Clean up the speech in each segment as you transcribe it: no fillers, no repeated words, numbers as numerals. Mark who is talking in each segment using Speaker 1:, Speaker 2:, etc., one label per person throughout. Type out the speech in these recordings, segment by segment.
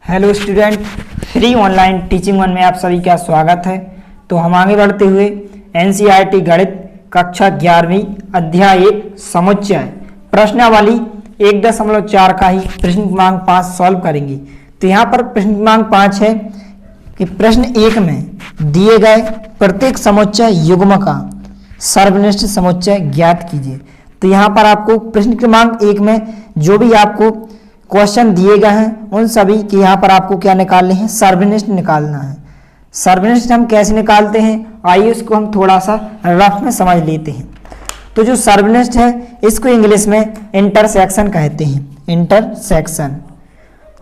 Speaker 1: Hello student, free online teaching one में आप सभी का स्वागत है। तो हम आगे बढ़ते हुए एनसीईआरटी गणित कक्षा 11वीं अध्याय 1 समुच्चय प्रश्नावली 1.4 का ही प्रश्न क्रमांक 5 सॉल्व करेंगे। तो यहाँ पर प्रश्न क्रमांक 5 है कि प्रश्न 1 में दिए गए प्रत्येक समुच्चय युग्म का सर्वनिष्ठ समुच्चय ज्ञात कीजिए। तो यहाँ पर आपको प्रश्न क्रमांक 1 में जो भी आपको क्वेश्चन दिए गए हैं उन सभी के यहाँ पर आपको क्या निकालने हैं, सर्वनिष्ठ निकालना है। सर्वनिष्ठ हम कैसे निकालते हैं, आइए उसको हम थोड़ा सा रफ में समझ लेते हैं। तो जो सर्वनिष्ठ है इसको इंग्लिश में इंटरसेक्शन कहते हैं। इंटरसेक्शन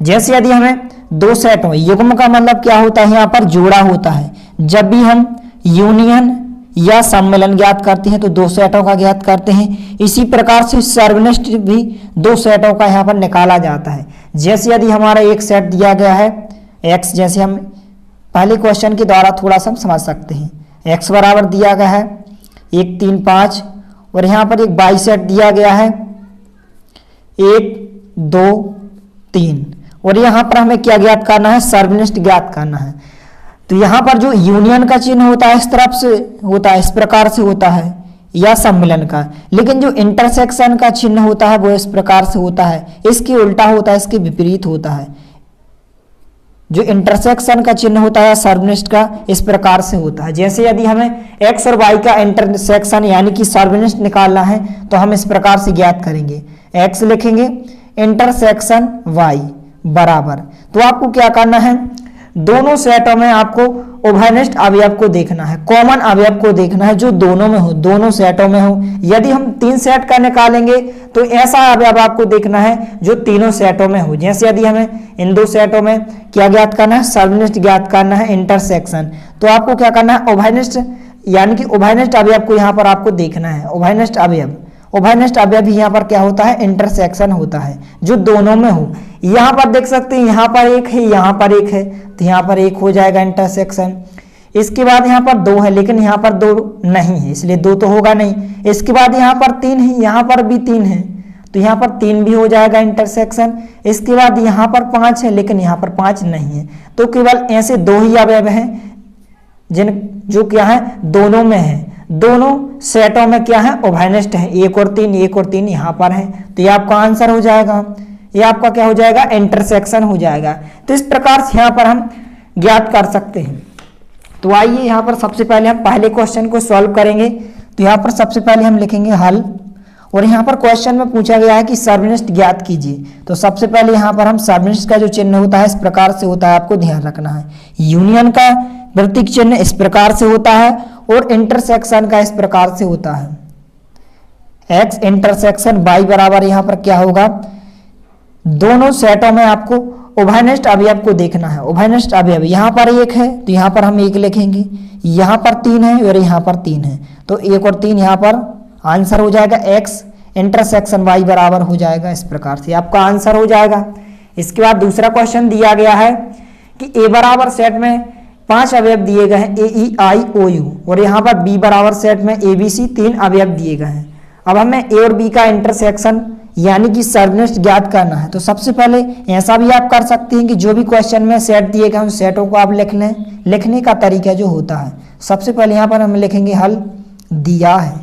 Speaker 1: जैसे यदि हमें दो सेट हो, युग्म का मतलब क्या होता है, यहाँ पर जोड़ा होता है। जब भी हम यूनियन या सम्मेलन ज्ञात करते हैं तो दो सेटों का ज्ञात करते हैं। इसी प्रकार से सर्वनिष्ठ भी दो सेटों का यहाँ पर निकाला जाता है। जैसे यदि हमारा एक सेट दिया गया है x, जैसे हम पहले क्वेश्चन के द्वारा थोड़ा सा समझ सकते हैं। x बराबर दिया गया है 1 3 5 और यहाँ पर एक y सेट दिया गया है 1 2 3 और यहाँ पर हमें क्या ज्ञात करना है, सर्वनिष्ठ ज्ञात करना है। तो यहाँ पर जो यूनियन का चिन्ह होता है इस तरफ से होता है, इस प्रकार से होता है, या सम्मेलन का। लेकिन जो इंटरसेक्शन का चिन्ह होता है वो इस प्रकार से होता है, इसके उल्टा होता है, इसके विपरीत होता है। जो इंटरसेक्शन का चिन्ह होता है सर्वनिष्ठ का इस प्रकार से होता है। जैसे यदि हमें x और y का इंटरसेक्शन यानी कि सर्वनिष्ठ निकालना है तो हम इस प्रकार से ज्ञात करेंगे। x लिखेंगे इंटरसेक्शन y बराबर, तो आपको क्या करना है, दोनों सेटों में आपको उभयनिष्ठ अवयव को देखना है, कॉमन अवयव को देखना है जो दोनों में हो, दोनों सेटों में हो। यदि हम 3 सेट का निकालेंगे तो ऐसा अवयव आपको देखना है जो तीनों सेटों में हो। जैसे यदि हमें इन दो सेटों में क्या ज्ञात करना है, सर्वनिष्ठ ज्ञात करना है, इंटरसेक्शन। तो आपको क्या करना है, उभयनिष्ठ यानी कि उभयनिष्ठ अवयव को यहाँ पर आपको देखना है। उभयनिष्ठ अवयव भी यहाँ पर क्या होता है, इंटरसेक्शन होता है जो दोनों में हो। यहाँ पर देख सकते हैं यहाँ पर एक है, यहाँ पर एक है, तो यहाँ पर एक हो जाएगा इंटरसेक्शन। इसके बाद यहाँ पर 2 है लेकिन यहाँ पर 2 नहीं है इसलिए 2 तो होगा नहीं। इसके बाद यहाँ पर 3 है, यहाँ पर भी 3 है तो यहाँ पर 3 भी हो जाएगा इंटरसेक्शन। इसके बाद यहाँ पर 5 है लेकिन यहाँ पर 5 नहीं है। तो केवल ऐसे 2 ही अवयव हैं जो क्या है, दोनों में है, दोनों सेटों में क्या है, उभयनिष्ठ है। 1 और 3 यहाँ पर है, तो ये आपका आंसर हो जाएगा, ये आपका क्या हो जाएगा, इंटरसेक्शन हो जाएगा। तो इस प्रकार से यहाँ पर हम ज्ञात कर सकते हैं। तो आइए यहाँ पर सबसे पहले हम पहले क्वेश्चन को सॉल्व करेंगे। तो यहाँ पर सबसे पहले हम लिखेंगे हल, और यहाँ पर क्वेश्चन में पूछा गया है कि सर्वनिष्ठ ज्ञात कीजिए। तो सबसे पहले यहाँ पर हम सर्वनिष्ठ का जो चिन्ह होता है इस प्रकार से होता है, आपको ध्यान रखना है। यूनियन का प्रतीक चिन्ह इस प्रकार से होता है और इंटरसेक्शन का इस प्रकार से होता है। x इंटरसेक्शन y बराबर यहाँ पर क्या होगा, दोनों सेटों में आपको उभयनिष्ठ अवयव को देखना है। उभयनिष्ठ अवयव यहाँ पर 1 है तो यहाँ पर हम 1 लिखेंगे, यहाँ पर 3 है और यहाँ पर 3 है, तो 1 और 3 यहाँ पर आंसर हो जाएगा। x इंटरसेक्शन y बराबर हो जाएगा, इस प्रकार से आपका आंसर हो जाएगा। इसके बाद दूसरा क्वेश्चन दिया गया है कि a बराबर सेट में 5 अवयव दिए गए हैं, ए ई आई ओ यू, और यहाँ पर b बराबर सेट में ए बी सी 3 अवयव दिए गए हैं। अब हमें a और b का इंटरसेक्शन यानी कि सर्वनिष्ठ ज्ञात करना है। तो सबसे पहले ऐसा भी आप कर सकते हैं कि जो भी क्वेश्चन में सेट दिए गए उन सेटों को आप लिख लें। लिखने का तरीका जो होता है, सबसे पहले यहाँ पर हम लिखेंगे हल दिया है।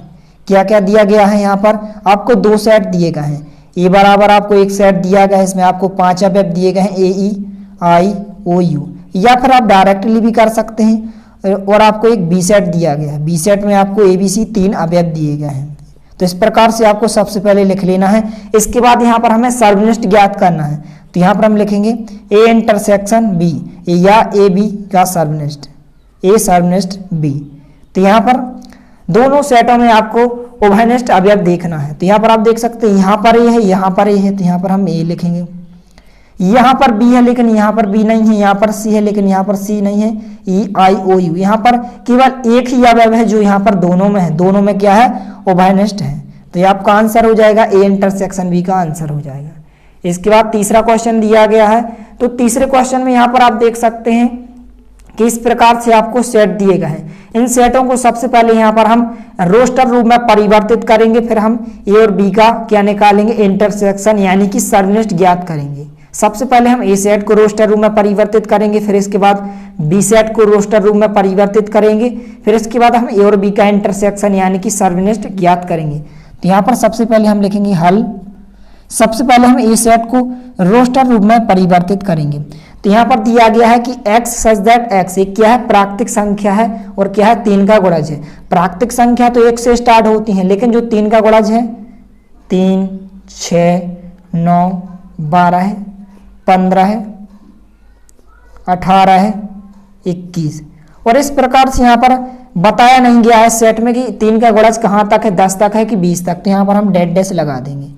Speaker 1: क्या क्या दिया गया है, यहाँ पर आपको 2 सेट दिए गए हैं। a बराबर आपको एक सेट दिया गया है, इसमें आपको 5 अवयव दिए गए हैं, ए ई आई ओ यू, या फिर आप डायरेक्टली भी कर सकते हैं। और आपको एक बी सेट दिया गया है, बी सेट में आपको ए बी सी 3 अवयव दिए गए हैं। तो इस प्रकार से आपको सबसे पहले लिख लेना है। इसके बाद यहाँ पर हमें सर्वनिष्ठ ज्ञात करना है। तो यहाँ पर हम लिखेंगे ए इंटरसेक्शन बी, या ए बी का सर्वनिष्ठ, ए सर्वनिष्ठ बी। तो यहाँ पर दोनों सेटों में आपको उभयनिष्ठ अवयव देखना है। तो यहाँ पर आप देख सकते हैं यहाँ पर ए है, यहाँ पर ए है, तो यहाँ पर हम ए लिखेंगे। यहाँ पर बी है लेकिन यहाँ पर बी नहीं है, यहाँ पर सी है लेकिन यहाँ पर सी नहीं है, ई आई ओ यू, यहाँ पर केवल एक ही अवयव है जो यहाँ पर दोनों में है, दोनों में क्या है, उभयनिष्ठ है। तो ये आपका आंसर हो जाएगा, ए इंटरसेक्शन बी का आंसर हो जाएगा। इसके बाद तीसरा क्वेश्चन दिया गया है। तो तीसरे क्वेश्चन में यहाँ पर आप देख सकते हैं कि इस प्रकार से आपको सेट दिए गए हैं। इन सेटों को सबसे पहले यहाँ पर हम रोस्टर रूप में परिवर्तित करेंगे, फिर हम ए और बी का क्या निकालेंगे, इंटरसेक्शन यानी कि सर्वनिष्ठ ज्ञात करेंगे। सबसे पहले हम ए सेट को रोस्टर रूम में परिवर्तित करेंगे, फिर इसके बाद बी सेट को रोस्टर रूम में परिवर्तित करेंगे, फिर इसके बाद हम ए और बी का इंटरसेक्शन यानी कि सर्वनिष्ठ ज्ञात करेंगे। तो यहाँ पर सबसे पहले हम लिखेंगे हल। सबसे पहले हम ए सेट को रोस्टर रूप में परिवर्तित करेंगे। तो यहाँ पर दिया गया है कि x सच दैट x एक क्या है, प्राकृतिक संख्या है और क्या है, 3 का गुणज है। प्राकृतिक संख्या तो 1 से स्टार्ट होती है, लेकिन जो 3 का गुणज है 3, 6, 9, 12 है, 15 है, 18 है, 21 और इस प्रकार से यहाँ पर बताया नहीं गया है सेट में कि 3 का गुणज कहाँ तक है, 10 तक है कि 20 तक। तो यहाँ पर हम डेड डैश लगा देंगे।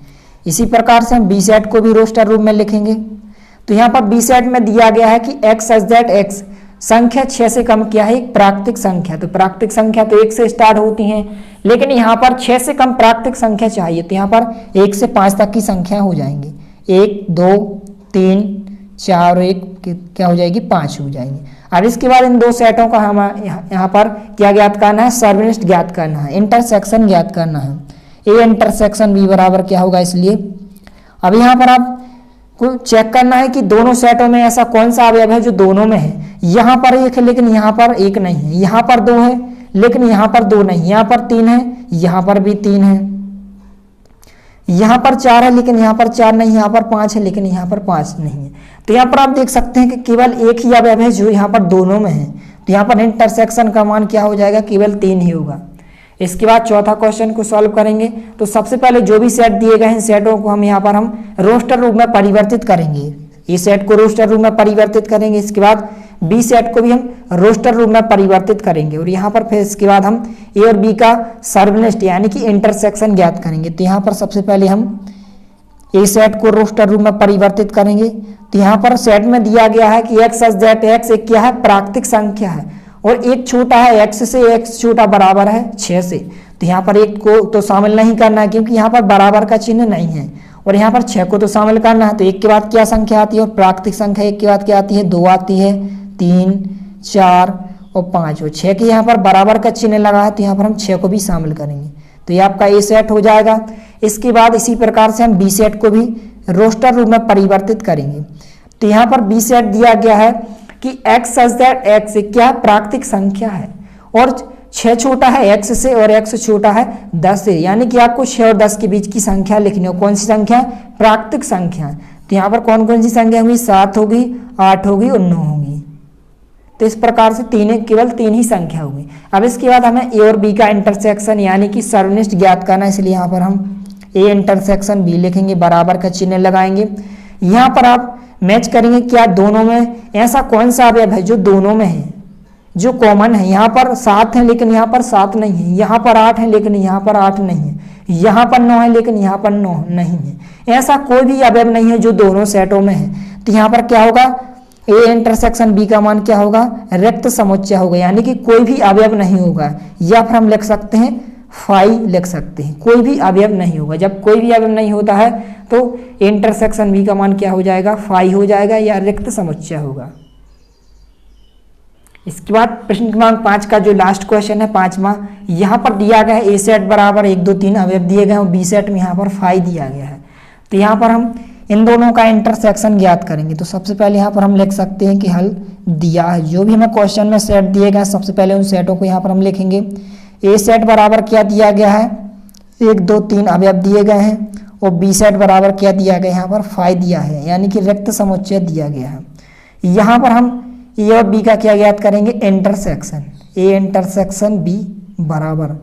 Speaker 1: इसी प्रकार से हम बी सेट को भी रोस्टर रूप में लिखेंगे। तो यहाँ पर बी सेट में दिया गया है कि x सच दैट x संख्या 6 से कम क्या है, एक प्राकृतिक संख्या। तो प्राकृतिक संख्या तो 1 से स्टार्ट होती हैं, लेकिन यहाँ पर 6 से कम प्राकृतिक संख्या चाहिए। तो यहाँ पर 1 से 5 तक की संख्या हो जाएंगी, 1, 2, 3, 4 और 1 क्या हो जाएगी, 5 हो जाएंगी। अब इसके बाद इन दो सेटों का हम यहाँ पर क्या ज्ञात करना है, सर्वनिष्ठ ज्ञात करना है, इंटरसेक्शन ज्ञात करना है। ए इंटरसेक्शन बी बराबर क्या होगा, इसलिए अब यहाँ पर आप को चेक करना है कि दोनों सेटों में ऐसा कौन सा अवयव है जो दोनों में है। यहाँ पर 1 है लेकिन यहाँ पर 1 नहीं है, यहाँ पर 2 है लेकिन यहाँ पर 2 नहीं, यहाँ पर 3 है, यहाँ पर भी 3 है, यहाँ पर 4 है लेकिन यहाँ पर 4 नहीं, यहाँ पर 5 है लेकिन यहाँ पर 5 नहीं है। तो यहाँ पर आप देख सकते हैं कि केवल एक ही अवयव है जो यहाँ पर दोनों में है। तो यहाँ पर इंटरसेक्शन का मान क्या हो जाएगा, केवल 3 ही होगा। इसके बाद चौथा क्वेश्चन को सॉल्व करेंगे। तो सबसे पहले जो भी सेट दिए गए हैं सेटों को हम यहाँ पर हम रोस्टर रूप में परिवर्तित करेंगे। ए सेट को रोस्टर रूप में परिवर्तित करेंगे, इसके बाद बी सेट को भी हम रोस्टर रूप में परिवर्तित करेंगे और यहाँ पर फिर इसके बाद हम ए और बी का सर्वनिष्ठ यानी कि इंटरसेक्शन ज्ञात करेंगे। तो यहाँ पर सबसे पहले हम ए सेट को रोस्टर रूप में परिवर्तित करेंगे। तो यहाँ पर सेट में दिया गया है कि x सच दैट x एक क्या है, प्राकृतिक संख्या है और एक छोटा है, x से x छोटा बराबर है 6 से। तो यहाँ पर 1 को तो शामिल नहीं करना है क्योंकि यहाँ पर बराबर का चिन्ह नहीं है और यहाँ पर 6 को तो शामिल करना है। तो 1 के बाद क्या संख्या आती है, और प्राकृतिक संख्या 1 के बाद क्या आती है, 2 आती है, 3, 4 और 5 और 6 के यहाँ पर बराबर का चिन्ह लगा है। तो यहाँ पर हम 6 को भी शामिल करेंगे। तो ये आपका ए सेट हो जाएगा। इसके बाद इसी प्रकार से हम बी सेट को भी रोस्टर रूप में परिवर्तित करेंगे। तो यहाँ पर बी सेट दिया गया है कि x सच दैट x क्या प्राकृतिक संख्या है और 6 छोटा है x से और x छोटा है 10 से, यानी कि आपको 6 और 10 के बीच की संख्या लिखनी हो। कौन सी संख्या, प्राकृतिक संख्या। तो यहाँ पर कौन कौन सी संख्या होगी, 7 होगी, 8 होगी और 9 होगी। तो इस प्रकार से केवल 3 ही संख्या होगी। अब इसके बाद हमें ए और बी का इंटरसेक्शन यानी कि सर्वनिष्ठ ज्ञात करना है, इसलिए यहाँ पर हम ए इंटरसेक्शन बी लिखेंगे, बराबर का चिन्ह लगाएंगे। यहाँ पर आप मैच करेंगे क्या दोनों में ऐसा कौन सा अवयव है जो दोनों में है, जो कॉमन है। यहाँ पर 7 है लेकिन यहाँ पर 7 नहीं है, यहाँ पर 8 है लेकिन यहाँ पर 8 नहीं है, यहाँ पर 9 है लेकिन यहाँ पर 9 नहीं है। ऐसा कोई भी अवयव नहीं है जो दोनों सेटों में है। तो यहाँ पर क्या होगा, ए इंटरसेक्शन बी का मान क्या होगा, रिक्त समुच्चय होगा, यानी कि कोई भी अवयव नहीं होगा। या फिर हम लिख सकते हैं फाई लिख सकते हैं, कोई भी अवयव नहीं होगा। जब कोई भी अवयव नहीं होता है तो इंटरसेक्शन बी का मान क्या हो जाएगा, फाई हो जाएगा या रिक्त समुच्चय होगा। इसके बाद प्रश्न क्रमांक 5 का जो लास्ट क्वेश्चन है 5वां, यहाँ पर दिया गया है ए सेट बराबर 1, 2, 3 अवयव दिए गए हैं और बी सेट में यहाँ पर फाई दिया गया है। तो यहाँ पर हम इन दोनों का इंटरसेक्शन ज्ञात करेंगे। तो सबसे पहले यहाँ पर हम लिख सकते हैं कि हल दिया है, जो भी हमें क्वेश्चन में सेट दिए गए सबसे पहले उन सेटों को यहाँ पर हम लिखेंगे। ए सेट बराबर क्या दिया गया है, 1, 2, 3 अवयव दिए गए हैं और बी सेट बराबर क्या दिया गया है, यहाँ पर फाई दिया है, यानी कि रिक्त समुच्चय दिया गया है। यहाँ पर हम ए और बी का क्या ज्ञात करेंगे, इंटरसेक्शन, ए इंटरसेक्शन बी बराबर।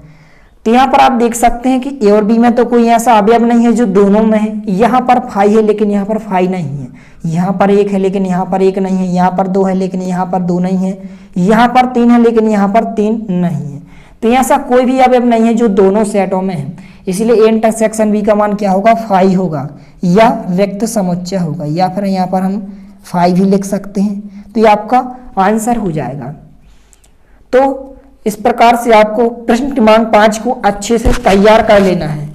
Speaker 1: तो यहाँ पर आप देख सकते हैं कि ए और बी में तो कोई ऐसा अवयव नहीं है जो दोनों में है। यहाँ पर फाई है लेकिन यहाँ पर फाई नहीं है, यहाँ पर 1 है लेकिन यहाँ पर 1 नहीं है, यहाँ पर 2 है लेकिन यहाँ पर 2 नहीं है, यहाँ पर 3 है लेकिन यहाँ पर 3 नहीं है। तो ऐसा कोई भी अवयव नहीं है जो दोनों सेटों में है, इसलिए ए इंटरसेक्शन बी का मान क्या होगा, फाई होगा या रिक्त समुच्चय होगा, या फिर यहाँ पर हम फाई भी लिख सकते हैं। तो ये आपका आंसर हो जाएगा। तो इस प्रकार से आपको प्रश्न क्रमांक 5 को अच्छे से तैयार कर लेना है,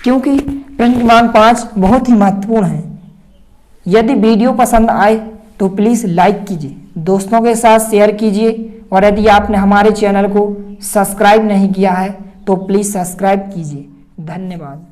Speaker 1: क्योंकि प्रश्न क्रमांक 5 बहुत ही महत्वपूर्ण है। यदि वीडियो पसंद आए तो प्लीज़ लाइक कीजिए, दोस्तों के साथ शेयर कीजिए और यदि आपने हमारे चैनल को सब्सक्राइब नहीं किया है तो प्लीज़ सब्सक्राइब कीजिए। धन्यवाद।